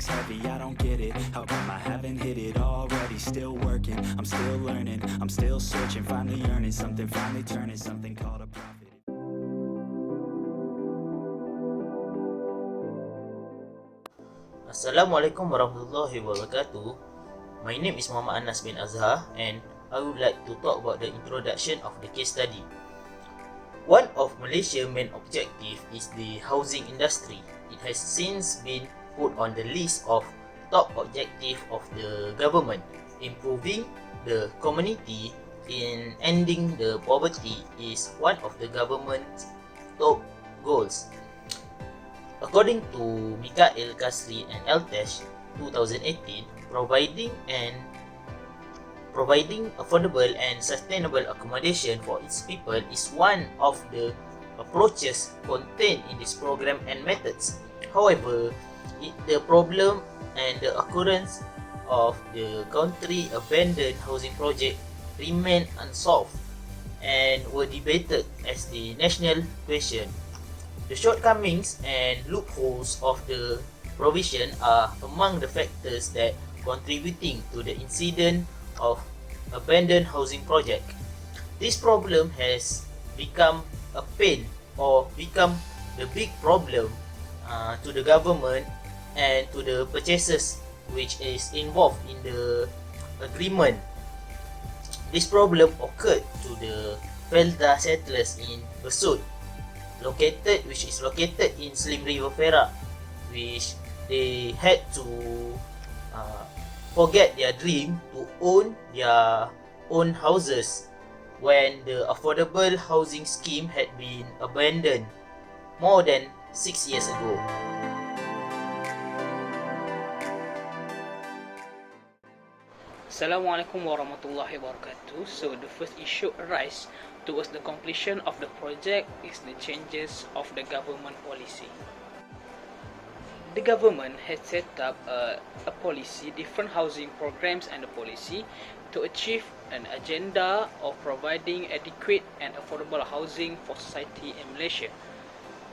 looks heavy, I don't get it. How come I haven't hit it already? Still working, I'm still learning, I'm still searching, finally earning something, finally turning something called a profit. Assalamualaikum warahmatullahi wabarakatuh. My name is Muhammad Anas bin Azshar, and I would like to talk about the introduction of the case study. One of Malaysia's main objective is the housing industry. It has since been put on the list of top objective of the government. Improving the community in ending the poverty is one of the government's top goals. According to Mikael Kasri and Eltesh 2018, providing affordable and sustainable accommodation for its people is one of the approaches contained in this program and methods. However, the problem and the occurrence of the country abandoned housing project remain unsolved and were debated as the national question. The shortcomings and loopholes of the provision are among the factors that contributing to the incident of abandoned housing project. This problem has become a pain or become the big problem to the government and to the purchasers which is involved in the agreement. This problem occurred to the FELDA settlers in Besout, which is located in Slim River Perak, which they had to forget their dream to own their own houses when the affordable housing scheme had been abandoned more than 6 years ago. Assalamualaikum warahmatullahi wabarakatuh. So the first issue arises towards the completion of the project is the changes of the government policy. The government has set up a policy, different housing programs and a policy to achieve an agenda of providing adequate and affordable housing for society in Malaysia.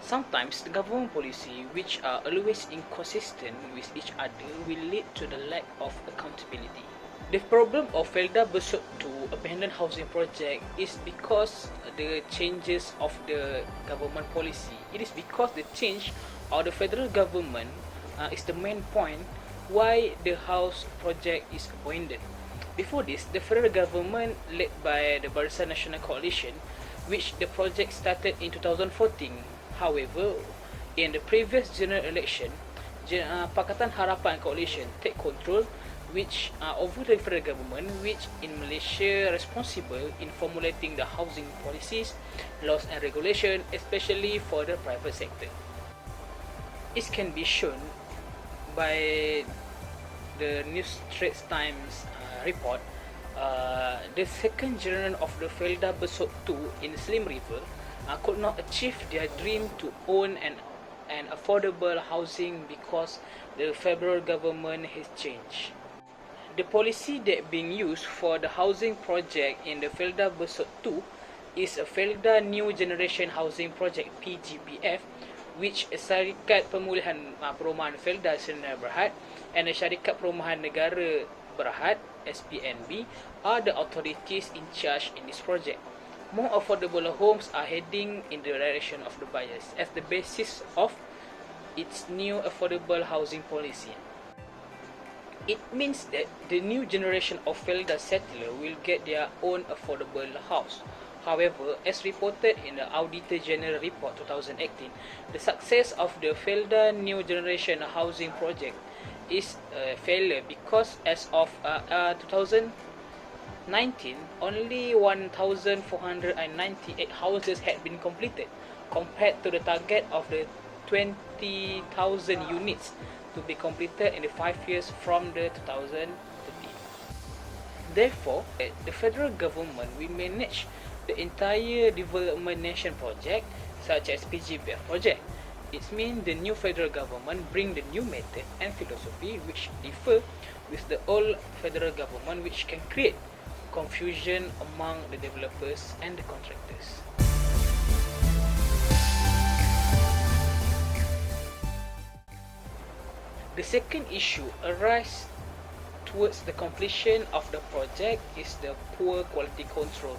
Sometimes the government policy, which are always inconsistent with each other, will lead to the lack of accountability. The problem of FELDA Besout to abandoned housing project is because the changes of the government policy. It is because the change of the federal government is the main point why the house project is abandoned. Before this, the federal government led by the Barisan Nasional Coalition, which the project started in 2014. However, in the previous general election, Pakatan Harapan Coalition take control which over the federal government, which in Malaysia responsible in formulating the housing policies, laws and regulation, especially for the private sector. It can be shown by the New Straits Times report. The second generation of the FELDA Besout 2 in Slim River could not achieve their dream to own an affordable housing because the federal government has changed. The policy that being used for the housing project in the FELDA Besout 2 is a FELDA New Generation Housing Project PGPF, which Syarikat Pemulihan Perumahan FELDA Serenada Berhad and the Syarikat Perumahan Negara Berhad SPNB are the authorities in charge in this project. More affordable homes are heading in the direction of the buyers as the basis of its new affordable housing policy. It means that the new generation of FELDA settler will get their own affordable house. However, as reported in the Auditor General Report 2018, the success of the FELDA New Generation Housing Project is a failure because as of 2019, only 1,498 houses had been completed, compared to the target of the 20,000 units to be completed in the 5 years from the 2013. Therefore, the federal government will manage the entire development nation project such as PGPF project. It means the new federal government bring the new method and philosophy which differ with the old federal government, which can create confusion among the developers and the contractors. The second issue arises towards the completion of the project is the poor quality control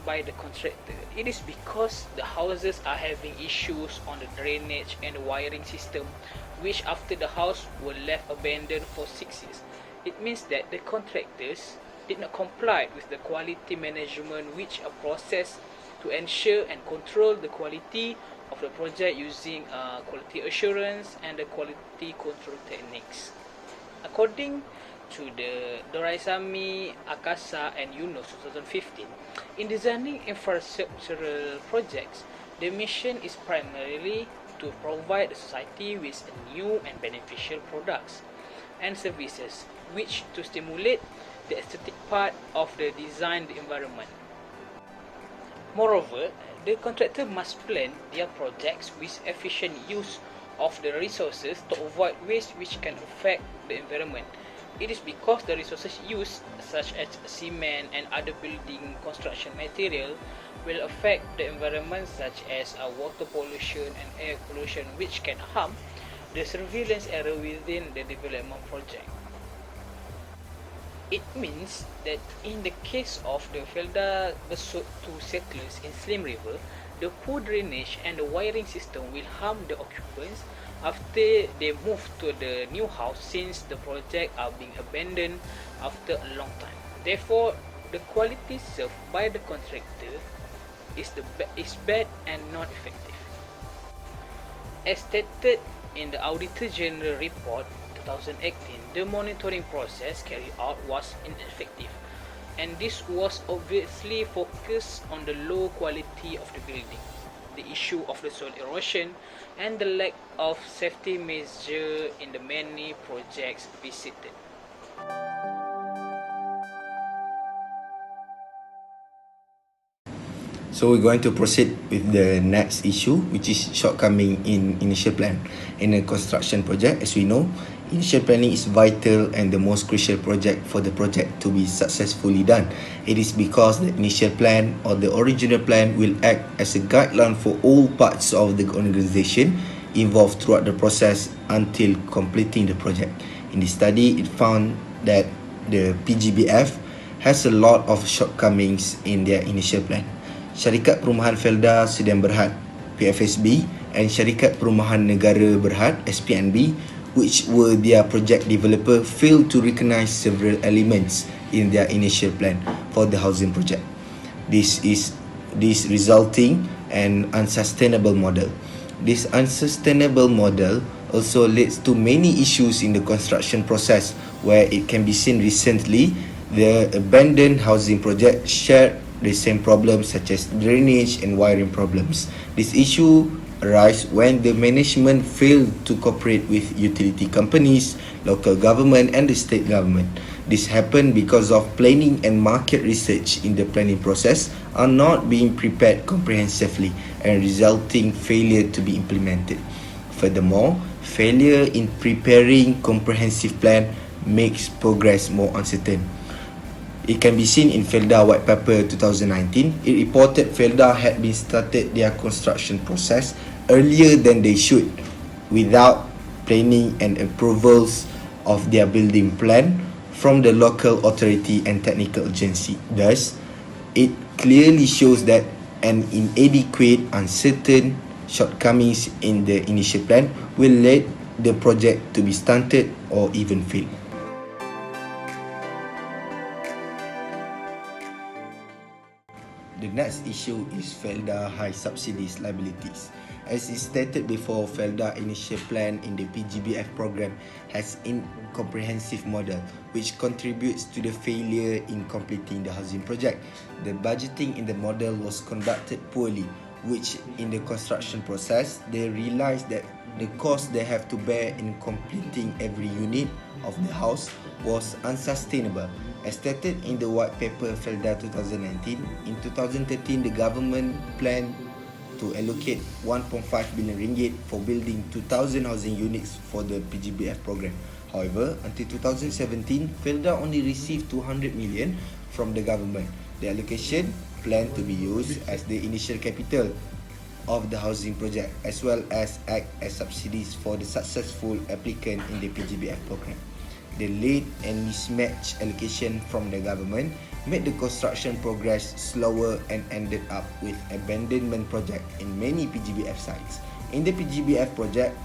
by the contractor. It is because the houses are having issues on the drainage and the wiring system, which after the house were left abandoned for 6 years. It means that the contractors did not comply with the quality management, which a process to ensure and control the quality of the project using quality assurance and the quality control techniques. According to the Doraisamy, Akasa and Yunus 2015, in designing infrastructural projects, the mission is primarily to provide the society with new and beneficial products and services, which to stimulate the aesthetic part of the designed environment. Moreover, the contractor must plan their projects with efficient use of the resources to avoid waste which can affect the environment. It is because the resources used, such as cement and other building construction material, will affect the environment, such as water pollution and air pollution, which can harm the surveillance area within the development project. It means that in the case of the FELDA Besout 2 settlers in Slim River, the poor drainage and the wiring system will harm the occupants after they move to the new house, since the project are being abandoned after a long time. Therefore, the quality served by the contractor is bad and not effective. As stated in the Auditor General Report 2018, the monitoring process carried out was ineffective, and this was obviously focused on the low quality of the building, the issue of the soil erosion, and the lack of safety measures in the many projects visited. So we're going to proceed with the next issue, which is shortcoming in initial plan. In a construction project, as we know, initial planning is vital and the most crucial project for the project to be successfully done. It is because the initial plan or the original plan will act as a guideline for all parts of the organization involved throughout the process until completing the project. In this study, it found that the PGBF has a lot of shortcomings in their initial plan. Syarikat Perumahan FELDA Sudian Berhad (PFSB) and Syarikat Perumahan Negara Berhad (SPNB), which were their project developer, failed to recognise several elements in their initial plan for the housing project. This resulting an unsustainable model. This unsustainable model also leads to many issues in the construction process, where it can be seen recently the abandoned housing project shared the same problems such as drainage and wiring problems. This issue arise when the management failed to cooperate with utility companies, local government and the state government. This happened because of planning and market research in the planning process are not being prepared comprehensively and resulting failure to be implemented. Furthermore, failure in preparing comprehensive plan makes progress more uncertain. It can be seen in FELDA White Paper 2019. It reported FELDA had been started their construction process earlier than they should, without planning and approvals of their building plan from the local authority and technical agency. Thus, it clearly shows that an inadequate, uncertain shortcomings in the initial plan will lead the project to be stunted or even fail. The next issue is FELDA high subsidies liabilities. As is stated before, FELDA initial plan in the PGBF program has incomprehensive model, which contributes to the failure in completing the housing project. The budgeting in the model was conducted poorly, which in the construction process, they realized that the cost they have to bear in completing every unit of the house was unsustainable. As stated in the White Paper FELDA 2019, in 2013 the government planned to allocate 1.5 billion ringgit for building 2,000 housing units for the PGBF program. However, until 2017, FELDA only received 200 million from the government. The allocation planned to be used as the initial capital of the housing project as well as act as subsidies for the successful applicant in the PGBF program. The late and mismatched allocation from the government made the construction progress slower and ended up with abandonment project in many PGBF sites. In the PGBF project,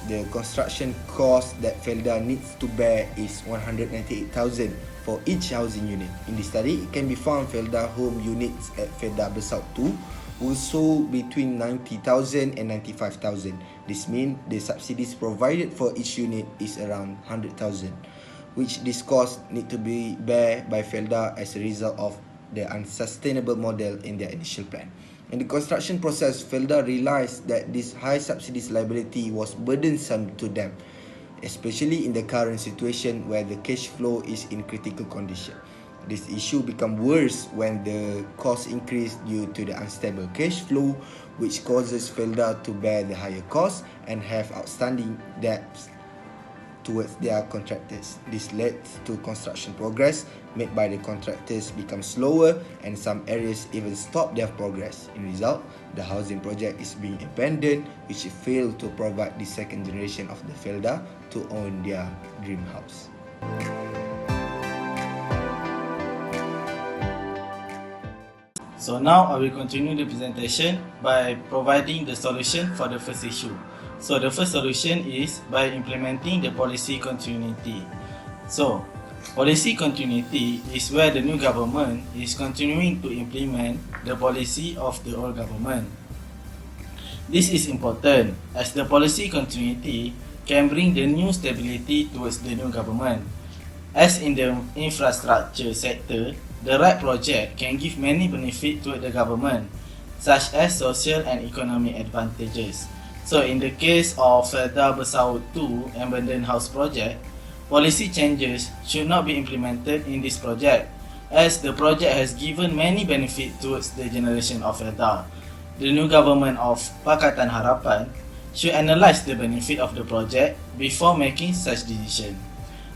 the construction cost that FELDA needs to bear is 198,000 for each housing unit. In the study, it can be found FELDA home units at FELDA Besout 2 will sold between 90,000 and 95,000. This means the subsidies provided for each unit is around 100,000, which this cost need to be bear by FELDA as a result of the unsustainable model in their initial plan. In the construction process, FELDA realized that this high subsidies liability was burdensome to them, especially in the current situation where the cash flow is in critical condition. This issue become worse when the cost increase due to the unstable cash flow, which causes FELDA to bear the higher cost and have outstanding debts towards their contractors. This led to construction progress made by the contractors become slower and some areas even stop their progress. In result, the housing project is being abandoned, which failed to provide the second generation of the FELDA to own their dream house. So now I will continue the presentation by providing the solution for the first issue. So the first solution is by implementing the policy continuity. So policy continuity is where the new government is continuing to implement the policy of the old government. This is important as the policy continuity can bring the new stability towards the new government. As in the infrastructure sector, the right project can give many benefits to the government, such as social and economic advantages. So in the case of FELDA Besout 2 Abandoned House Project, policy changes should not be implemented in this project, as the project has given many benefits towards the generation of FELDA. The new government of Pakatan Harapan should analyze the benefit of the project before making such decision.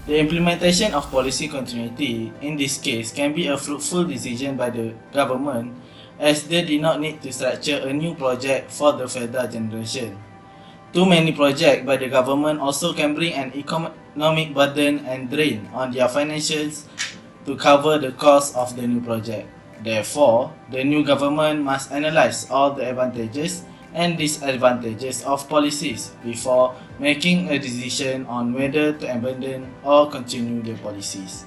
The implementation of policy continuity in this case can be a fruitful decision by the government, as they did not need to structure a new project for the FELDA generation. Too many projects by the government also can bring an economic burden and drain on their financials to cover the cost of the new project. Therefore, the new government must analyze all the advantages and disadvantages of policies before making a decision on whether to abandon or continue the policies.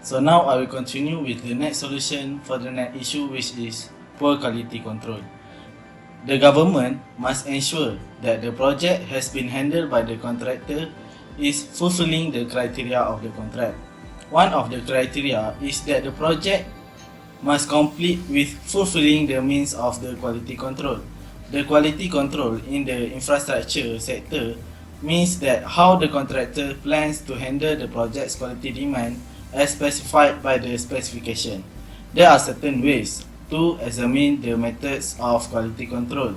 So now I will continue with the next solution for the next issue, which is poor quality control. The government must ensure that the project has been handled by the contractor is fulfilling the criteria of the contract. One of the criteria is that the project must complete with fulfilling the means of the quality control. The quality control in the infrastructure sector means that how the contractor plans to handle the project's quality demand as specified by the specification. There are certain ways to examine the methods of quality control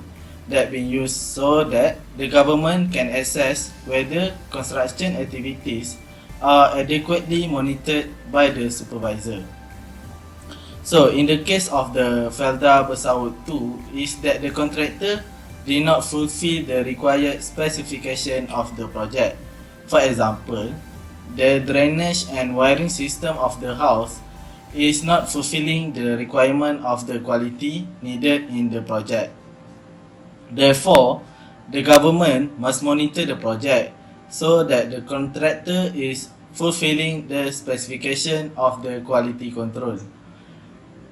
that being used so that the government can assess whether construction activities are adequately monitored by the supervisor. So in the case of the FELDA Besout 2 is that the contractor did not fulfill the required specification of the project. For example, the drainage and wiring system of the house is not fulfilling the requirement of the quality needed in the project. Therefore, the government must monitor the project so that the contractor is fulfilling the specification of the quality control.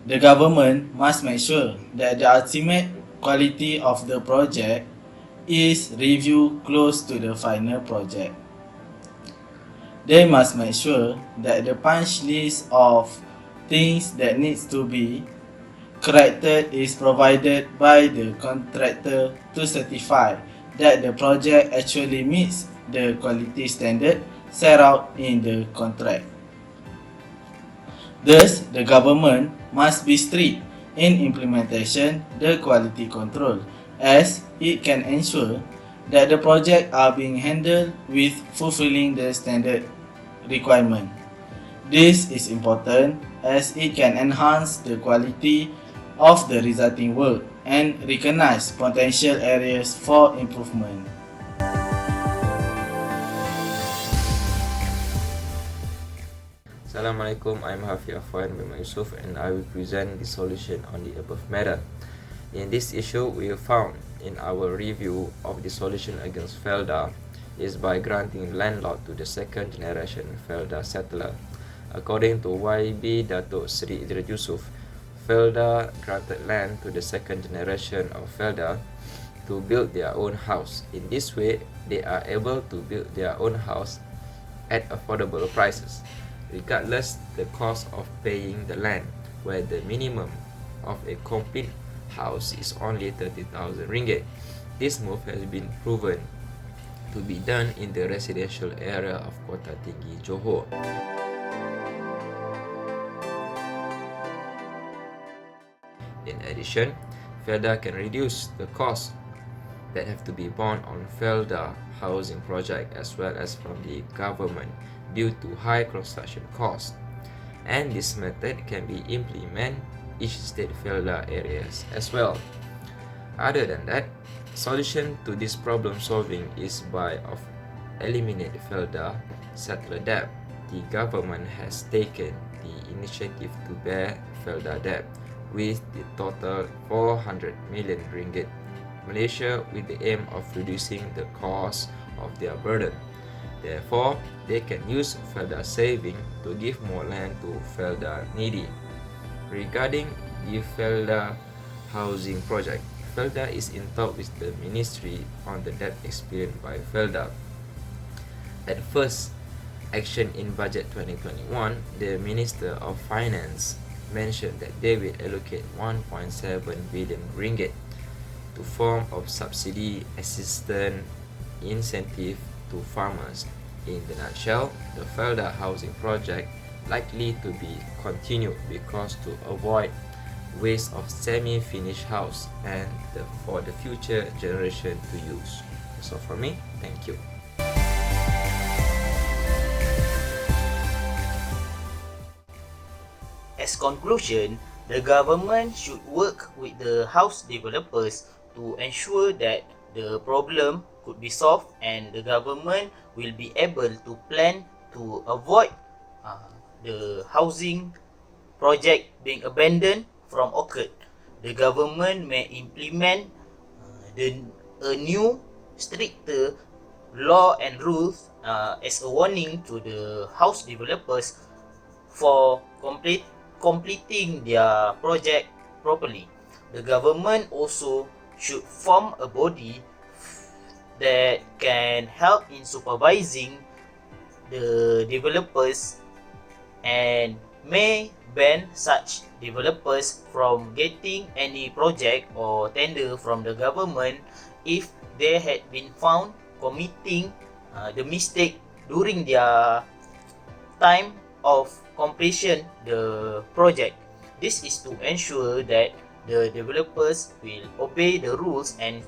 The government must make sure that the ultimate quality of the project is reviewed close to the final project. They must make sure that the punch list of things that needs to be corrected is provided by the contractor to certify that the project actually meets the quality standard set out in the contract. Thus, the government must be strict in implementation the quality control, as it can ensure that the project are being handled with fulfilling the standard requirement. This is important as it can enhance the quality of the resulting work and recognize potential areas for improvement. Assalamualaikum, I'm Hafiy Afwan by Yusof, and I will present the solution on the above matter. In this issue, we found in our review of the solution against FELDA is by granting landlord to the second generation FELDA settler. According to YB Daud Sri Idris Yusof, FELDA granted land to the second generation of FELDA to build their own house. In this way, they are able to build their own house at affordable prices, regardless the cost of paying the land, where the minimum of a complete house is only 30,000 ringgit. This move has been proven to be done in the residential area of Kota Tinggi, Johor. In addition, FELDA can reduce the costs that have to be borne on FELDA housing project as well as from the government due to high construction costs. And this method can be implemented each state FELDA areas as well. Other than that, solution to this problem solving is by eliminate FELDA settler debt. The government has taken the initiative to bear FELDA debt with the total 400 million ringgit Malaysia with the aim of reducing the cost of their burden. Therefore, they can use FELDA saving to give more land to FELDA needy. Regarding the FELDA housing project, FELDA is in talk with the ministry on the debt experienced by FELDA. At first action in budget 2021, the Minister of Finance mentioned that they will allocate 1.7 billion ringgit to form of subsidy assistance incentive to farmers. In the nutshell, the FELDA housing project likely to be continued because to avoid waste of semi-finished house and for the future generation to use. That's all from me. Thank you. As conclusion, the government should work with the house developers to ensure that the problem could be solved and the government will be able to plan to avoid the housing project being abandoned from occurred. The government may implement a new stricter law and rules as a warning to the house developers for completing their project properly. The government also should form a body that can help in supervising the developers and may ban such developers from getting any project or tender from the government if they had been found committing the mistake during their time of completion the project. This is to ensure that the developers will obey the rules and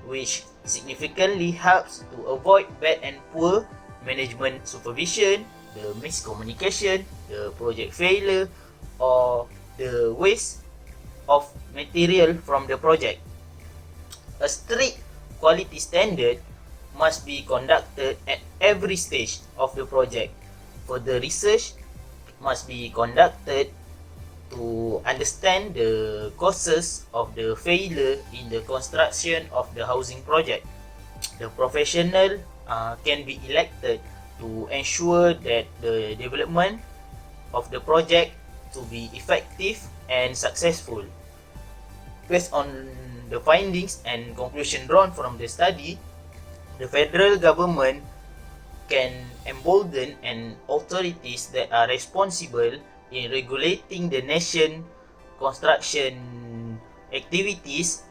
which significantly helps to avoid bad and poor management supervision, the miscommunication, the project failure, or the waste of material from the project. A strict quality standard must be conducted at every stage of the project. Further research must be conducted to understand the causes of the failure in the construction of the housing project. The professional can be elected to ensure that the development of the project to be effective and successful. Based on the findings and conclusion drawn from the study, the federal government can embolden and authorities that are responsible in regulating the nation construction activities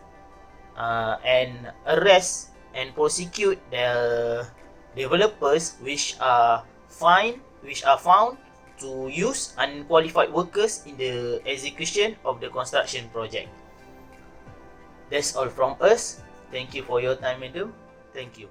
and arrest and prosecute the developers which are found to use unqualified workers in the execution of the construction project. That's all from us. Thank you for your time, madam. Thank you.